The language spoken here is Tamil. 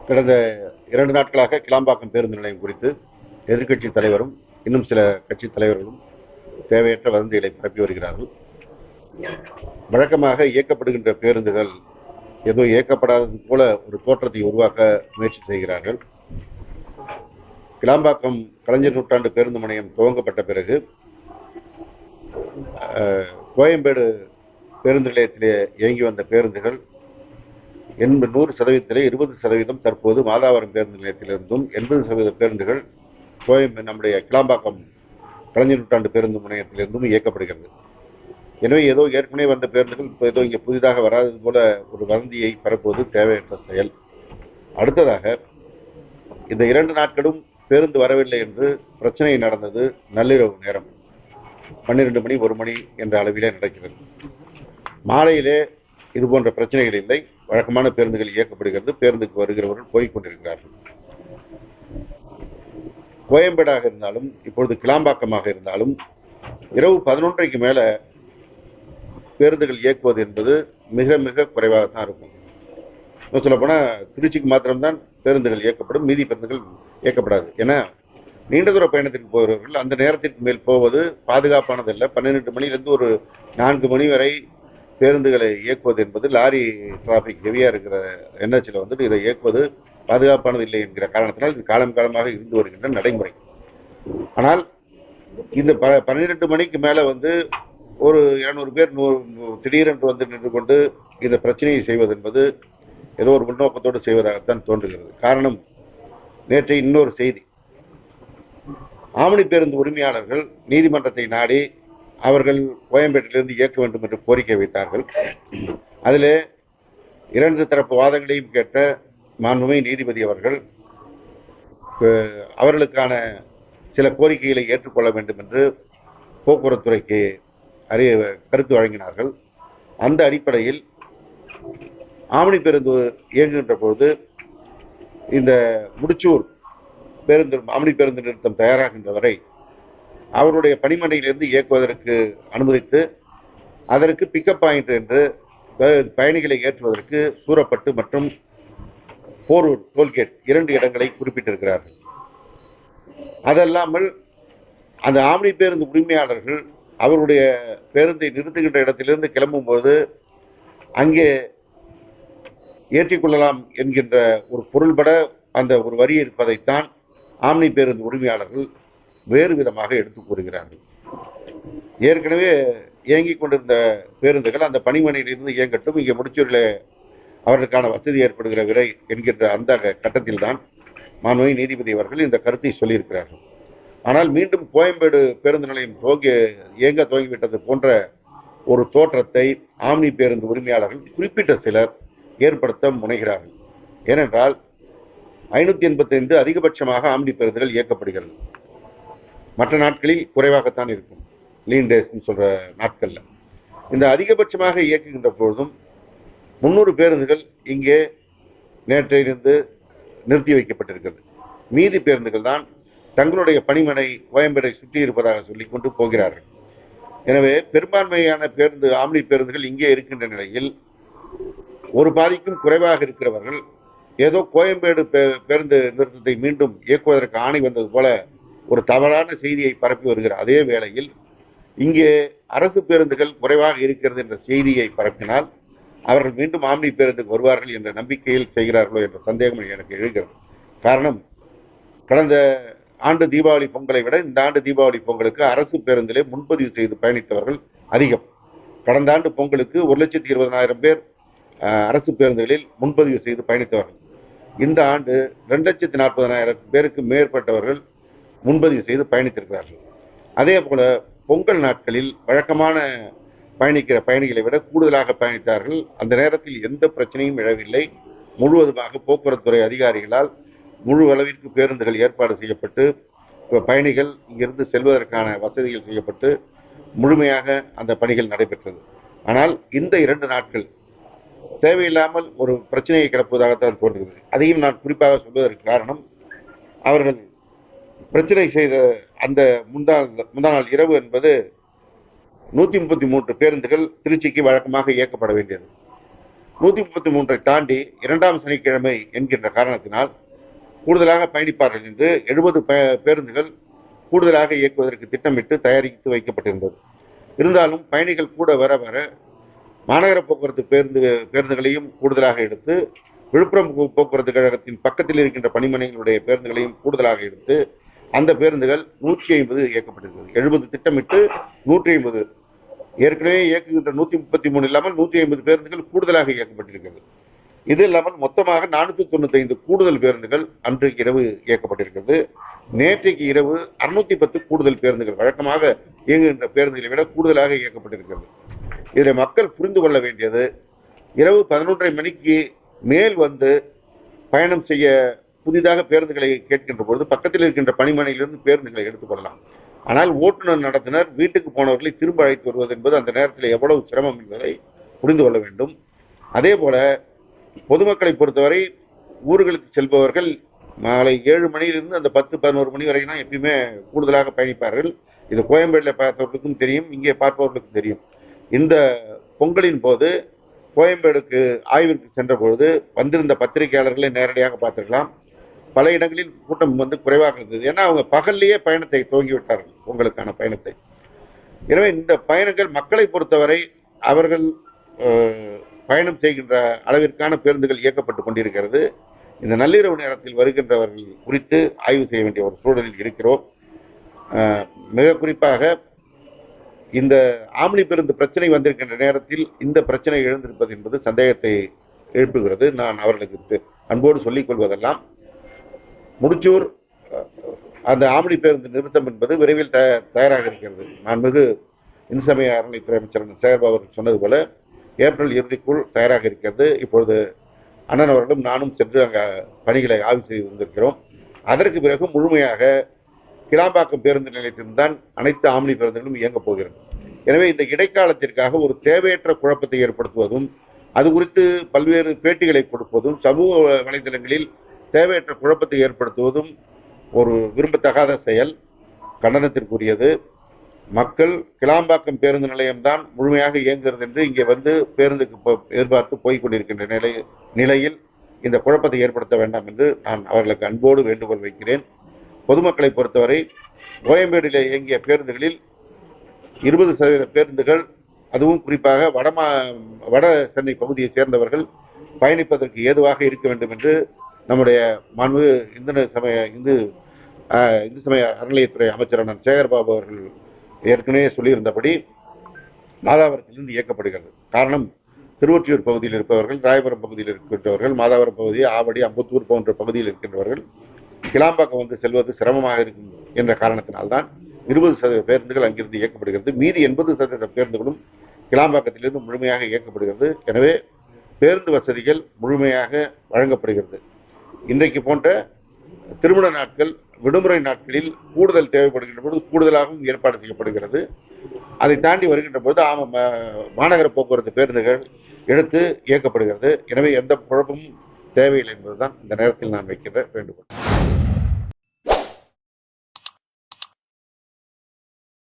கடந்த 2 நாட்களாக கிளாம்பாக்கம் பேருந்து நிலையம் குறித்து எதிர்க்கட்சி தலைவரும் இன்னும் சில கட்சி தலைவர்களும் தேவையற்ற வதந்திகளை பரப்பி வருகிறார்கள். வழக்கமாக இயக்கப்படுகின்ற பேருந்துகள் ஏதோ இயக்கப்படாதது போல ஒரு தோற்றத்தை உருவாக்க முயற்சி செய்கிறார்கள். கிளாம்பாக்கம் கலைஞர் நூற்றாண்டு பேருந்து முனையம் துவங்கப்பட்ட பிறகு கோயம்பேடு பேருந்து நிலையத்திலே இயங்கி வந்த பேருந்துகள் 100%, 20% தற்போது மாதாவரம் பேருந்து நிலையத்திலிருந்தும், 80% பேருந்துகள் நம்முடைய கிளாம்பாக்கம் கலைஞர் நூற்றாண்டு பேருந்து முனையத்திலிருந்தும் இயக்கப்படுகிறது. எனவே ஏதோ ஏற்கனவே வந்த பேருந்துகள் ஏதோ இங்கே புதிதாக வராதது போல ஒரு வதந்தியை பரப்புவது தேவையற்ற செயல். அடுத்ததாக, இந்த 2 நாட்களும் பேருந்து வரவில்லை என்று பிரச்சனை நடந்தது நள்ளிரவு நேரம் 12 மணி 1 மணி என்ற அளவிலே நடக்கிறது. மாலையிலே இது போன்ற பிரச்சனைகள் இல்லை. வழக்கமான பேருந்துகள் இயக்கப்படுகிறது. பேருந்துக்கு வருகிறவர்கள் போய்கொண்டிருக்கிறார்கள். கோயம்பேடாக இருந்தாலும் இப்பொழுது கிளாம்பாக்கமாக இருந்தாலும் இரவு 11:30க்கு மேல பேருந்துகள் இயக்குவது என்பது மிக மிக குறைவாகத்தான் இருக்கும். சொல்ல போனா திருச்சிக்கு மாத்திரம்தான் பேருந்துகள் இயக்கப்படும், மீதி பேருந்துகள் இயக்கப்படாது. ஏன்னா நீண்ட தூர பயணத்திற்கு போகிறவர்கள் அந்த நேரத்திற்கு மேல் போவது பாதுகாப்பானதல்ல. 12 மணிலிருந்து ஒரு 4 மணி வரை பேருந்துகளை இயக்குவது என்பது லாரி டிராபிக் ஹெவியா இருக்கிற என்ஹெச்ல இதை இயக்குவது பாதுகாப்பானது இல்லை என்கிற காரணத்தினால் இது காலம் காலமாக இருந்து வருகின்ற நடைமுறை. ஆனால் இந்த 12 மணிக்கு மேல ஒரு 200 பேர் திடீரென்று நின்று கொண்டு இந்த பிரச்சனையை செய்வது என்பது ஏதோ ஒரு உள்நோக்கத்தோடு செய்வதாகத்தான் தோன்றுகிறது. காரணம், நேற்று இன்னொரு செய்தி. ஆம்னி பேருந்து உரிமையாளர்கள் நீதிமன்றத்தை நாடி அவர்கள் கோயம்பேட்டிலிருந்து இயக்க வேண்டும் என்று கோரிக்கை வைத்தார்கள். அதிலே 2 தரப்பு வாதங்களையும் கேட்ட மாண்புமிகு நீதிபதி அவர்கள் அவர்களுக்கான சில கோரிக்கைகளை ஏற்றுக்கொள்ள வேண்டும் என்று போக்குவரத்துறைக்கு கருத்து வழங்கினார்கள். அந்த அடிப்படையில் ஆம்னி பேருந்து இயங்குகின்ற பொழுது இந்த முடிச்சூர் பேருந்து ஆம்னி பேருந்து நிறுத்தம் தயாராகின்ற வரை அவருடைய பணிமனையிலிருந்து இயக்குவதற்கு அனுமதித்து, அதற்கு பிக்கப் பாயிண்ட் என்று பயணிகளை ஏற்றுவதற்கு சூரப்பட்டு மற்றும் போரூர் டோல்கேட் 2 இடங்களை குறிப்பிட்டிருக்கிறார்கள். அதல்லாமல் அந்த ஆம்னி பேருந்து உரிமையாளர்கள் அவருடைய பேருந்தை நிறுத்துகின்ற இடத்திலிருந்து கிளம்பும் போது அங்கே ஏற்றிக்கொள்ளலாம் என்கின்ற ஒரு பொருள்பட அந்த ஒரு வரி இருப்பதைத்தான் ஆம்னி பேருந்து உரிமையாளர்கள் வேறு விதமாக எடுத்து கூறுகிறார்கள். ஏற்கனவே இயங்கிக் கொண்டிருந்த பேருந்துகள் அந்த பணிமனையிலிருந்து இயங்கட்டும், இங்கே முடிச்சூரில் அவர்களுக்கான வசதி ஏற்படுகிற விரை என்கின்ற அந்த கட்டத்தில் தான் மாண்புமிகு நீதிபதி அவர்கள் இந்த கருத்தை சொல்லியிருக்கிறார்கள். ஆனால் மீண்டும் கோயம்பேடு பேருந்து நிலையம் இயங்க துவங்கிவிட்டது போன்ற ஒரு தோற்றத்தை ஆம்னி பேருந்து உரிமையாளர்கள் குறிப்பிட்ட சிலர் ஏற்படுத்த முனைகிறார்கள். ஏனென்றால் 585 அதிகபட்சமாக ஆம்னி பேருந்துகள் இயக்கப்படுகிறது. மற்ற நாட்களில் குறைவாகத்தான் இருக்கும், லீன் டேஸ் சொல்ற நாட்கள்ல. இந்த அதிகபட்சமாக இயக்குகின்ற பொழுதும் 300 பேருந்துகள் இங்கே நேற்றிலிருந்து நிறுத்தி வைக்கப்பட்டிருக்கிறது. மீதி பேருந்துகள் தான் தங்களுடைய பணிமனை கோயம்பேடை சுற்றி இருப்பதாக சொல்லிக் கொண்டு போகிறார்கள். எனவே பெரும்பான்மையான ஆம்னி பேருந்துகள் இங்கே இருக்கின்ற நிலையில் ஒரு பாதிக்கும் குறைவாக இருக்கிறவர்கள் ஏதோ கோயம்பேடு பேருந்து நிறுத்தத்தை மீண்டும் இயக்குவதற்கு ஆணை வந்தது போல ஒரு தவறான செய்தியை பரப்பி வருகிறார். அதே வேளையில் இங்கே அரசு பேருந்துகள் குறைவாக இருக்கிறது என்ற செய்தியை பரப்பினால் அவர்கள் மீண்டும் ஆம்னி பேருந்துக்கு வருவார்கள் என்ற நம்பிக்கையில் செய்கிறார்களோ என்ற சந்தேகம் எனக்கு எழுகிறது. காரணம், கடந்த ஆண்டு தீபாவளி பொங்கலை விட இந்த ஆண்டு தீபாவளி பொங்கலுக்கு அரசு பேருந்திலே முன்பதிவு செய்து பயணித்தவர்கள் அதிகம். கடந்த ஆண்டு பொங்கலுக்கு 1,20,000 பேர் அரசு பேருந்துகளில் முன்பதிவு செய்து பயணித்தவர்கள். இந்த ஆண்டு 2,40,000 பேருக்கு மேற்பட்டவர்கள் முன்பதிவு செய்து பயணித்திருக்கிறார்கள். அதே போல பொங்கல் நாட்களில் வழக்கமான பயணிக்கிற பயணிகளை விட கூடுதலாக பயணித்தார்கள். அந்த நேரத்தில் எந்த பிரச்சனையும் எழவில்லை. முழுவதுமாக போக்குவரத்துறை அதிகாரிகளால் முழு அளவிற்கு பேருந்துகள் ஏற்பாடு செய்யப்பட்டு பயணிகள் இங்கிருந்து செல்வதற்கான வசதிகள் செய்யப்பட்டு முழுமையாக அந்த பணிகள் நடைபெற்றது. ஆனால் இந்த 2 நாட்கள் தேவையில்லாமல் ஒரு பிரச்சனையை கிளப்புவதாகத்தான் தோன்றுகிறது. அதையும் நான் குறிப்பாக சொல்வதற்கு காரணம், அவர்கள் பிரச்சனை செய்த அந்த முந்தா நாள் இரவு என்பது 133 பேருந்துகள் திருச்சிக்கு வழக்கமாக இயக்கப்பட வேண்டியது. 133 தாண்டி 2ஆம் சனிக்கிழமை என்கின்ற காரணத்தினால் கூடுதலாக பயணிப்பார்கள் என்று 70 பேருந்துகள் கூடுதலாக இயக்குவதற்கு திட்டமிட்டு தயாரித்து வைக்கப்பட்டிருந்தது. இருந்தாலும் பயணிகள் கூட வர வர மாநகர போக்குவரத்து பேருந்துகளையும் கூடுதலாக எடுத்து, விழுப்புரம் போக்குவரத்து கழகத்தின் பக்கத்தில் இருக்கின்ற பணிமனைகளுடைய பேருந்துகளையும் கூடுதலாக எடுத்து அந்த பேருந்துகள் 150 இயக்கப்பட்டிருக்கிறது. 70 திட்டமிட்டு 150, ஏற்கனவே இயக்குகின்ற 133 இல்லாமல் 150 பேருந்துகள் கூடுதலாக இயக்கப்பட்டிருக்கிறது. இது இல்லாமல் மொத்தமாக 495 கூடுதல் பேருந்துகள் அன்று இரவு இயக்கப்பட்டிருக்கிறது. நேற்றைக்கு இரவு 610 கூடுதல் பேருந்துகள், வழக்கமாக இயங்குகின்ற பேருந்துகளை விட கூடுதலாக இயக்கப்பட்டிருக்கிறது. இதில் மக்கள் புரிந்து கொள்ள வேண்டியது, இரவு 11:30 மணிக்கு மேல் வந்து பயணம் செய்ய புதிதாக பேருந்துகளை கேட்கின்ற பொழுது பக்கத்தில் இருக்கின்ற பணிமனையிலிருந்து பேருந்துகளை எடுத்துக்கொள்ளலாம். ஆனால் ஓட்டுநர் நடத்துனர் வீட்டுக்கு போனவர்களை திரும்ப அழைத்து வருவது என்பது அந்த நேரத்தில் எவ்வளவு சிரமம் என்பதை புரிந்து கொள்ள வேண்டும். அதே போல பொதுமக்களை பொறுத்தவரை ஊர்களுக்கு செல்பவர்கள் மாலை 7 மணியிலிருந்து அந்த 10-11 மணி வரை தான் எப்பயுமே கூடுதலாக பயணிப்பார்கள். இது கோயம்பேட்டில் பார்த்தவர்களுக்கும் தெரியும், இங்கே பார்ப்பவர்களுக்கும் தெரியும். இந்த பொங்கலின் போது கோயம்பேடுக்கு ஆய்விற்கு சென்ற பொழுது வந்திருந்த பத்திரிகையாளர்களை நேரடியாக பார்த்திருக்கலாம். பல இடங்களில் கூட்டம் வந்து குறைவாக இருந்தது. ஏன்னா அவங்க பகல்லையே பயணத்தை துவங்கிவிட்டார்கள், பொங்கலுக்கான பயணத்தை. எனவே இந்த பயணங்கள் மக்களை பொறுத்தவரை அவர்கள் பயணம் செய்கின்ற அளவிற்கான பேருந்துகள் இயக்கப்பட்டு கொண்டிருக்கிறது. இந்த நள்ளிரவு நேரத்தில் வருகின்றவர்கள் குறித்து ஆய்வு செய்ய வேண்டிய ஒரு சூழலில் இருக்கிறோம். மிக குறிப்பாக இந்த ஆம்னி பேருந்து பிரச்சனை வந்திருக்கின்ற நேரத்தில் இந்த பிரச்சனை எழுந்திருப்பது என்பது சந்தேகத்தை எழுப்புகிறது. நான் அவர்களுக்கு அன்போடு சொல்லிக் கொள்வதெல்லாம், முடிச்சூர் அந்த ஆம்னி பேருந்து நிறுத்தம் என்பது விரைவில் தயாராக இருக்கிறது. மாண்புமிகு இந்து சமய அறநிலைத்துறை அமைச்சர் சேகர்பாபு அவர்கள் சொன்னது போல ஏப்ரல் இறுதிக்குள் தயாராக இருக்கிறது. இப்பொழுது அண்ணன் அவர்களும் நானும் சென்று அங்கே பணிகளை ஆய்வு செய்து வந்திருக்கிறோம். அதற்கு பிறகு முழுமையாக கிளாம்பாக்கம் பேருந்து நிலையத்தில்தான் அனைத்து ஆம்னி பேருந்துகளும் இயங்கப் போகிறது. எனவே இந்த இடைக்காலத்திற்காக ஒரு தேவையற்ற குழப்பத்தை ஏற்படுத்துவதும், அது குறித்து பல்வேறு பேட்டிகளை கொடுப்பதும், சமூக வலைதளங்களில் தேவையற்ற குழப்பத்தை ஏற்படுத்துவதும் ஒரு விரும்பத்தகாத செயல், கண்டனத்திற்குரியது. மக்கள் கிளாம்பாக்கம் பேருந்து நிலையம்தான் முழுமையாக இயங்குகிறது என்று இங்கே வந்து பேருந்துக்கு எதிர்பார்த்து போய்கொண்டிருக்கின்ற நிலையில் இந்த குழப்பத்தை ஏற்படுத்த வேண்டாம் என்று நான் அவர்களுக்கு அன்போடு வேண்டுகோள் வைக்கிறேன். பொதுமக்களை பொறுத்தவரை கோயம்பேடில் இயங்கிய பேருந்துகளில் 20% பேருந்துகள், அதுவும் குறிப்பாக வட சென்னை பகுதியை சேர்ந்தவர்கள் பயணிப்பதற்கு ஏதுவாக இருக்க வேண்டும் என்று நம்முடைய மாண்புமிகு இந்து சமய அறநிலையத்துறை அமைச்சர் அண்ணன் சேகர்பாபு அவர்கள் ஏற்கனவே சொல்லியிருந்தபடி மாதாவரத்திலிருந்து இயக்கப்படுகிறது. காரணம், திருவொற்றியூர் பகுதியில் இருப்பவர்கள், ராயபுரம் பகுதியில் இருக்கின்றவர்கள், மாதாவரம் பகுதி, ஆவடி, அம்பத்தூர் போன்ற பகுதியில் இருக்கின்றவர்கள் கிளாம்பாக்கம் வந்து செல்வது சிரமமாக இருக்கும் என்ற காரணத்தினால்தான் 20% பேருந்துகள் அங்கிருந்து இயக்கப்படுகிறது. மீதி 80% பேருந்துகளும் கிளாம்பாக்கத்திலிருந்து முழுமையாக இயக்கப்படுகிறது. எனவே பேருந்து வசதிகள் முழுமையாக வழங்கப்படுகிறது. இன்றைக்கு போன்ற திருமண நாட்கள், விடுமுறை நாட்களில் கூடுதல் தேவைப்படுகின்ற பொழுது கூடுதலாகவும் ஏற்பாடு செய்யப்படுகிறது. அதை தாண்டி வருகின்ற போது மாநகர போக்குவரத்து பேருந்துகள் எடுத்து இயக்கப்படுகிறது. எனவே எந்த குழப்பமும் தேவையில்லை என்பதுதான் இந்த நேரத்தில் நான் வைக்கின்ற வேண்டுகோள்.